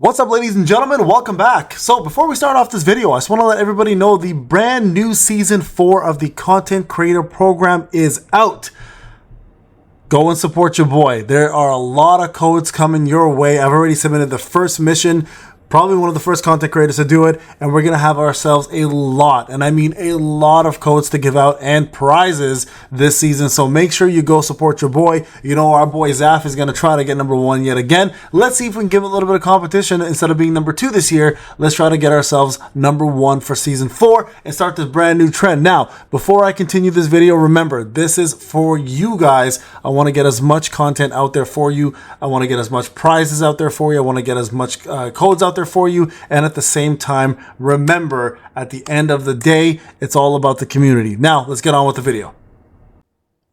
What's up, ladies and gentlemen? Welcome back. So before we start off this video, I just want to let everybody know the brand new season 4 of the content creator program is out. Go and support your boy. There are a lot of codes coming your way. I've already submitted the first mission, probably one of the first content creators to do it, and we're going to have ourselves a lot, and I mean a lot of codes to give out and prizes this season. So make sure you go support your boy. You know, our boy Zaf is going to try to get number 1 yet again. Let's see if we can give a little bit of competition. Instead of being number 2 this year, let's try to get ourselves number 1 for season 4 and start this brand new trend. Now, before I continue this video, remember, this is for you guys. I want to get as much content out there for you. I want to get as much prizes out there for you. I want to get as much codes out there for you, and at the same time, remember, at the end of the day, it's all about the community. Now let's get on with the video.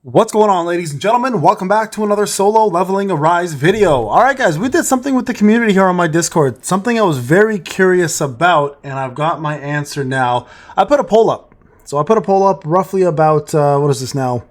What's going on, ladies and gentlemen? Welcome back to another solo leveling Arise video. All right, guys, we did something with the community here on my Discord, something I was very curious about, and I've got my answer now. I put a poll up. So I put a poll up roughly about what is this now,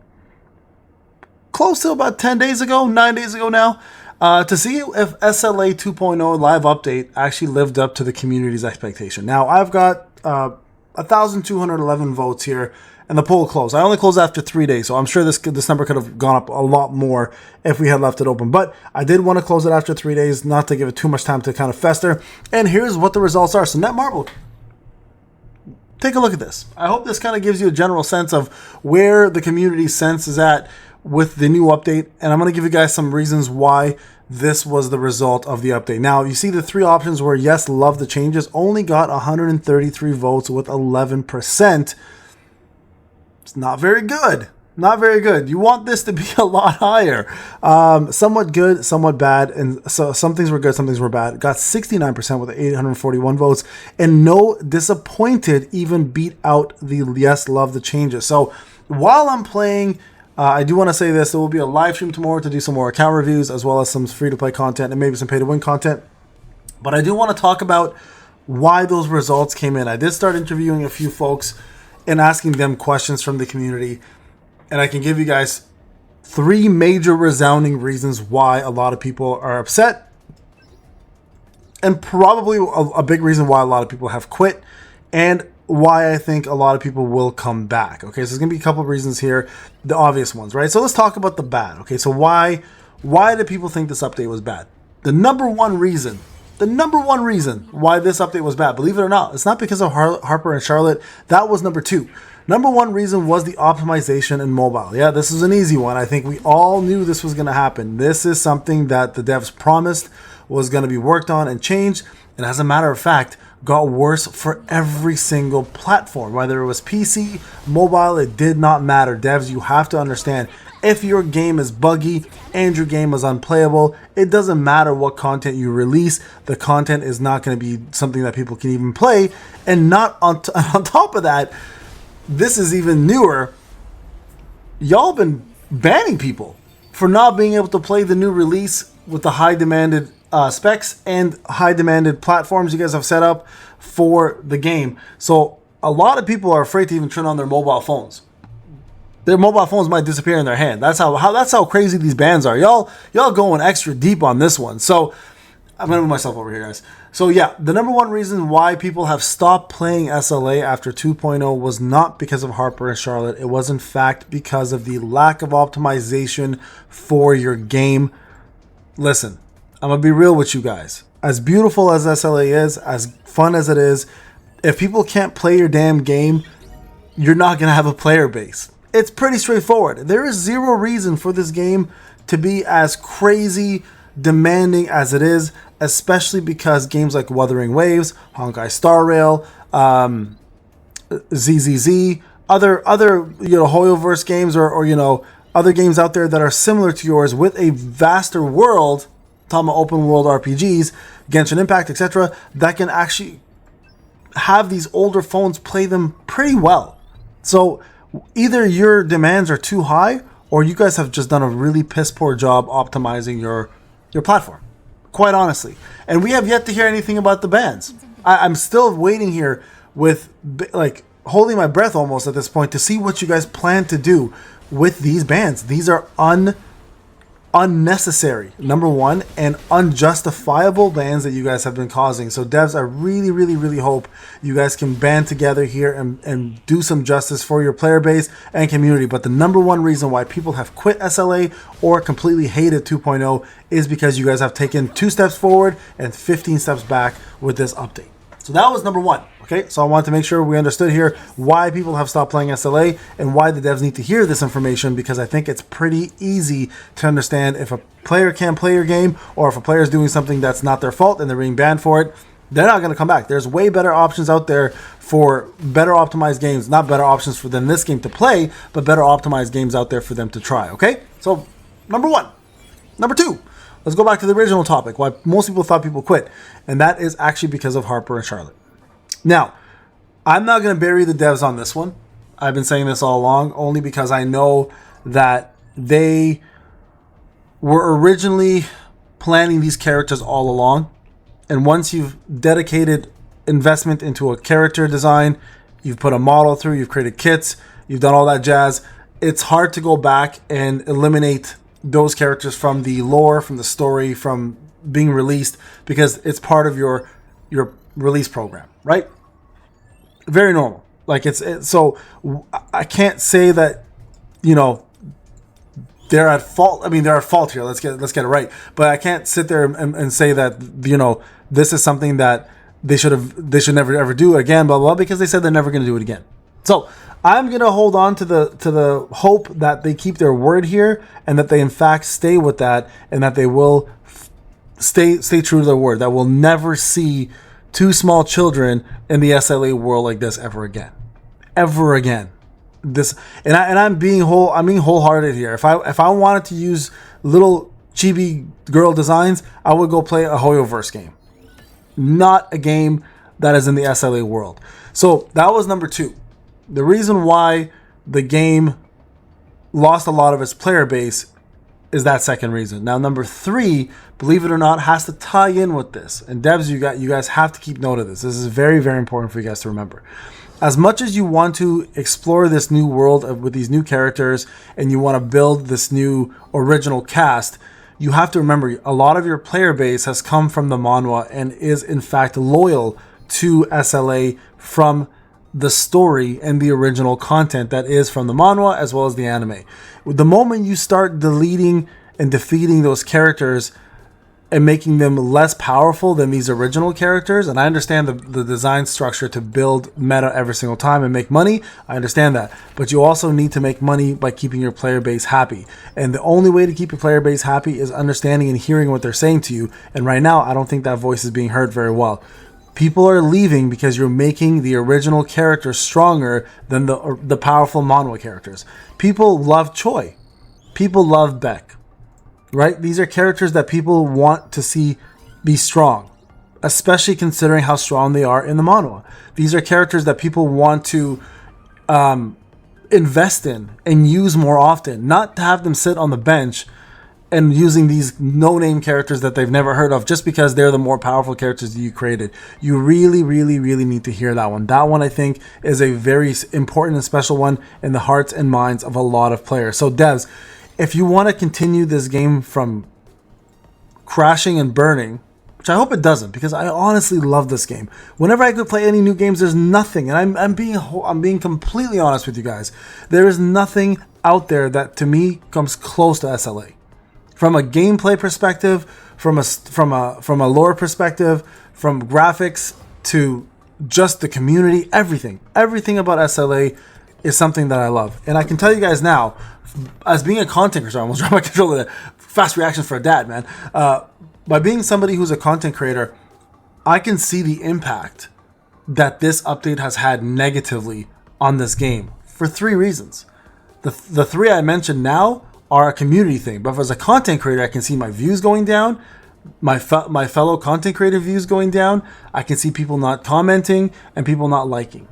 close to about 10 days ago, 9 days ago now, to see if SLA 2.0 live update actually lived up to the community's expectation. Now, I've got 1,211 votes here, and the poll closed. I only closed after 3 days, so I'm sure this number could have gone up a lot more if we had left it open. But I did want to close it after 3 days, not to give it too much time to kind of fester. And here's what the results are. So Netmarble, take a look at this. I hope this kind of gives you a general sense of where the community sense is at with the new update, and I'm going to give you guys some reasons why this was the result of the update. Now, you see the 3 options where yes, love the changes, only got 133 votes with 11%. It's not very good. Not very good. You want this to be a lot higher. Somewhat good, somewhat bad, and so some things were good, some things were bad. Got 69% with 841 votes, and no disappointed even beat out the yes, love the changes. So while I'm playing, I do want to say this, there will be a live stream tomorrow to do some more account reviews, as well as some free-to-play content and maybe some pay-to-win content. But I do want to talk about why those results came in. I did start interviewing a few folks and asking them questions from the community, and I can give you guys 3 major resounding reasons why a lot of people are upset, and probably a big reason why a lot of people have quit, and why I think a lot of people will come back. Okay, so there's gonna be a couple of reasons here, the obvious ones, right? So let's talk about the bad. Okay, so why do people think this update was bad? The number one reason why this update was bad, believe it or not, it's not because of Harper and Charlotte. That was number 2. Number 1 reason was the optimization in mobile. Yeah, this is an easy one. I think we all knew this was gonna happen. This is something that the devs promised was gonna be worked on and changed, and as a matter of fact, got worse for every single platform. Whether it was PC, mobile, it did not matter. Devs, you have to understand, if your game is buggy and your game is unplayable, it doesn't matter what content you release. The content is not going to be something that people can even play. And not on top of that, this is even newer. Y'all been banning people for not being able to play the new release with the high demanded specs and high demanded platforms you guys have set up for the game. So a lot of people are afraid to even turn on their mobile phones. Their mobile phones might disappear in their hand. That's how crazy these bans are. Y'all going extra deep on this one. So I'm gonna move myself over here, guys. So yeah, the number 1 reason why people have stopped playing SLA after 2.0 was not because of Harper and Charlotte. It was in fact because of the lack of optimization for your game. Listen, I'm gonna be real with you guys. As beautiful as SLA is, as fun as it is, if people can't play your damn game, you're not gonna have a player base. It's pretty straightforward. There is zero reason for this game to be as crazy demanding as it is, especially because games like Wuthering Waves, Honkai Star Rail, ZZZ, other Hoyoverse games or other games out there that are similar to yours with a vaster world, talking about open world RPGs, Genshin Impact, etc., that can actually have these older phones play them pretty well. So either your demands are too high, or you guys have just done a really piss poor job optimizing your platform, quite honestly. And we have yet to hear anything about the bans. I'm still waiting here with like holding my breath almost at this point to see what you guys plan to do with these bans. These are unnecessary, number one, and unjustifiable bans that you guys have been causing. So devs, I really, really, really hope you guys can band together here and do some justice for your player base and community. But the number one reason why people have quit SLA or completely hated 2.0 is because you guys have taken 2 steps forward and 15 steps back with this update. So that was number one. Okay, so I wanted to make sure we understood here why people have stopped playing SLA and why the devs need to hear this information, because I think it's pretty easy to understand if a player can't play your game or if a player is doing something that's not their fault and they're being banned for it, they're not going to come back. There's way better options out there for better optimized games, not better options for them this game to play, but better optimized games out there for them to try. Okay, so number one. Number two, let's go back to the original topic, why most people thought people quit, and that is actually because of Harper and Charlotte. Now, I'm not going to bury the devs on this one. I've been saying this all along, only because I know that they were originally planning these characters all along. And once you've dedicated investment into a character design, you've put a model through, you've created kits, you've done all that jazz, it's hard to go back and eliminate those characters from the lore, from the story, from being released, because it's part of your release program, right? Very normal. Like so I can't say that, you know, they're at fault. I mean, they're at fault here. Let's get it right. But I can't sit there and say that, you know, this is something that they should never ever do again, blah, blah, blah, because they said they're never going to do it again. So I'm going to hold on to the hope that they keep their word here and that they in fact stay with that, and that they will stay true to their word, that we'll never see 2 small children in the SLA world like this ever again. This, and I'm being wholehearted here. If I wanted to use little chibi girl designs, I would go play a Hoyoverse game, not a game that is in the SLA world. So that was number 2. The reason why the game lost a lot of its player base is that second reason. Now, number 3, believe it or not, has to tie in with this. And devs, you guys have to keep note of this. This is very, very important for you guys to remember. As much as you want to explore this new world with these new characters and you want to build this new original cast, you have to remember a lot of your player base has come from the manhwa and is in fact loyal to SLA from the story and the original content that is from the manhwa as well as the anime. The moment you start deleting and defeating those characters and making them less powerful than these original characters, and I understand the design structure to build meta every single time and make money, I understand that, but you also need to make money by keeping your player base happy, and the only way to keep your player base happy is understanding and hearing what they're saying to you, and right now I don't think that voice is being heard very well. People are leaving because you're making the original characters stronger than the powerful manhwa characters. People love Choi. People love Beck. Right? These are characters that people want to see be strong, especially considering how strong they are in the manhwa. These are characters that people want to invest in and use more often, not to have them sit on the bench and using these no-name characters that they've never heard of just because they're the more powerful characters that you created. You really, really, really need to hear that one. That one, I think, is a very important and special one in the hearts and minds of a lot of players. So, devs, if you want to continue this game from crashing and burning, which I hope it doesn't, because I honestly love this game. Whenever I could play any new games, there's nothing, and I'm being completely honest with you guys. There is nothing out there that to me comes close to SLA. From a gameplay perspective, from a lore perspective, from graphics to just the community, everything about SLA is something that I love. And I can tell you guys now, as being a content creator, I almost dropped my controller there. Fast reactions for a dad, man. By being somebody who's a content creator, I can see the impact that this update has had negatively on this game for 3 reasons. The 3 I mentioned now are a community thing, but as a content creator, I can see my views going down, my fellow content creator views going down. I can see people not commenting and people not liking.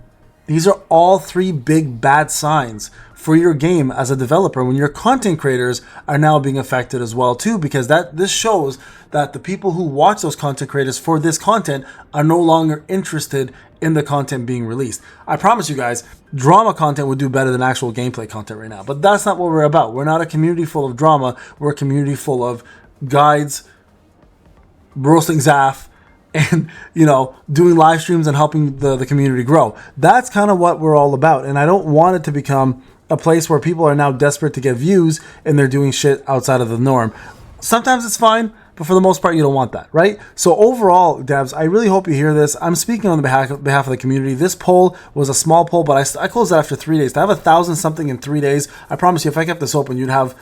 These are all 3 big bad signs for your game as a developer when your content creators are now being affected as well too, because this shows that the people who watch those content creators for this content are no longer interested in the content being released. I promise you guys, drama content would do better than actual gameplay content right now, but that's not what we're about. We're not a community full of drama. We're a community full of guides, roasting Zaf, and doing live streams and helping the community grow. That's kind of what we're all about, and I don't want it to become a place where people are now desperate to get views and they're doing shit outside of the norm. Sometimes it's fine, but for the most part, you don't want that, right? So overall, devs, I really hope you hear this. I'm speaking on behalf of the community. This poll was a small poll, but I closed it after 3 days. To have 1,000 something in 3 days, I promise you, if I kept this open, you'd have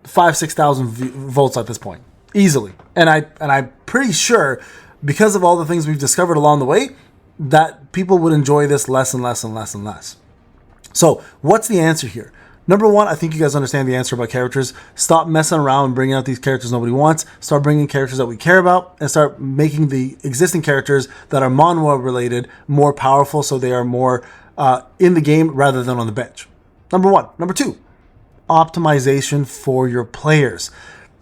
5,000-6,000 votes at this point, easily. And I'm pretty sure, because of all the things we've discovered along the way, that people would enjoy this less and less and less and less. So what's the answer here? Number one, I think you guys understand the answer about characters. Stop messing around and bringing out these characters nobody wants. Start bringing characters that we care about, and start making the existing characters that are Manhwa related more powerful, so they are more in the game rather than on the bench. Number one. Number two, optimization for your players.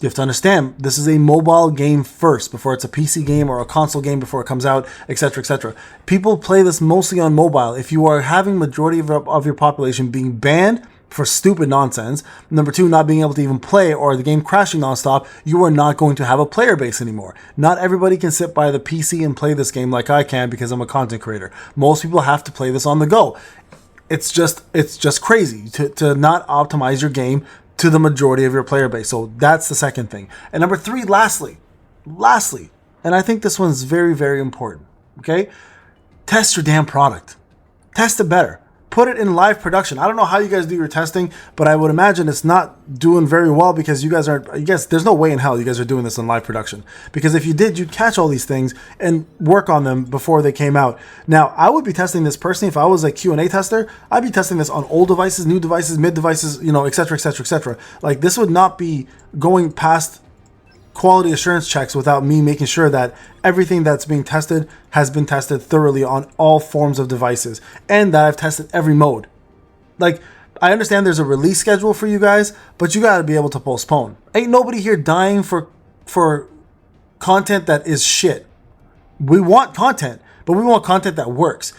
You have to understand, this is a mobile game first before it's a PC game or a console game before it comes out, etc., etc. People play this mostly on mobile. If you are having majority of your population being banned for stupid nonsense, number two, not being able to even play, or the game crashing nonstop, you are not going to have a player base anymore. Not everybody can sit by the PC and play this game like I can because I'm a content creator. Most people have to play this on the go. It's just crazy to not optimize your game to the majority of your player base. So that's the second thing. And number three, lastly, and I think this one's very, very important, okay? Test your damn product. Test it better. Put it in live production. I don't know how you guys do your testing, but I would imagine it's not doing very well because you guys there's no way in hell you guys are doing this in live production. Because if you did, you'd catch all these things and work on them before they came out. Now, I would be testing this personally if I was a Q&A tester. I'd be testing this on old devices, new devices, mid devices, etc., etc., etc. Like, this would not be going past quality assurance checks without me making sure that everything that's being tested has been tested thoroughly on all forms of devices, and that I've tested every mode. Like, I understand there's a release schedule for you guys, but you gotta be able to postpone. Ain't nobody here dying for content that is shit. We want content, but we want content that works.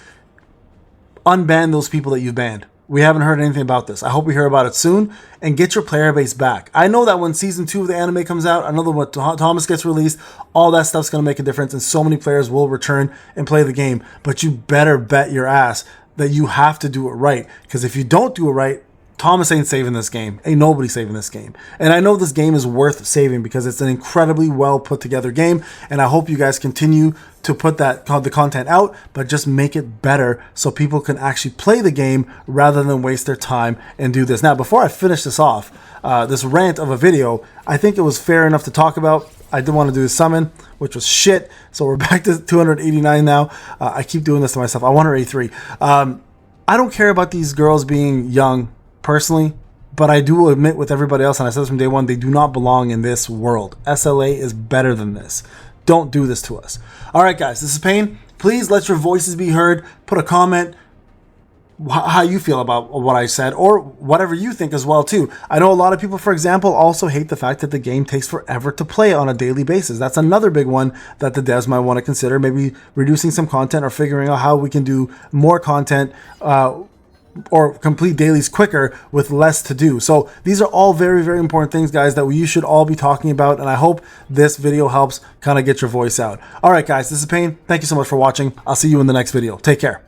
Unban those people that you banned. We haven't heard anything about this. I hope we hear about it soon, and get your player base back. I know that when season 2 of the anime comes out, I know that when Thomas gets released, all that stuff's going to make a difference, and so many players will return and play the game. But you better bet your ass that you have to do it right, because if you don't do it right, Thomas ain't saving this game. Ain't nobody saving this game. And I know this game is worth saving because it's an incredibly well put together game, and I hope you guys continue to put the content out, but just make it better so people can actually play the game rather than waste their time and do this. Now, before I finish this off, this rant of a video, I think it was fair enough to talk about. I did want to do the summon, which was shit. So we're back to 289 now. I keep doing this to myself. I want 183. I don't care about these girls being young, personally, but I do admit with everybody else, and I said this from day one, they do not belong in this world. SLA is better than this. Don't do this to us. All right, guys, this is Payne. Please let your voices be heard. Put a comment how you feel about what I said, or whatever you think as well too. I know a lot of people, for example, also hate the fact that the game takes forever to play on a daily basis. That's another big one that the devs might want to consider, maybe reducing some content or figuring out how we can do more content or complete dailies quicker with less to do. So these are all very, very important things, guys, that you should all be talking about, and I hope this video helps kind of get your voice out. All right, guys, this is Payne. Thank you so much for watching. I'll see you in the next video. Take care.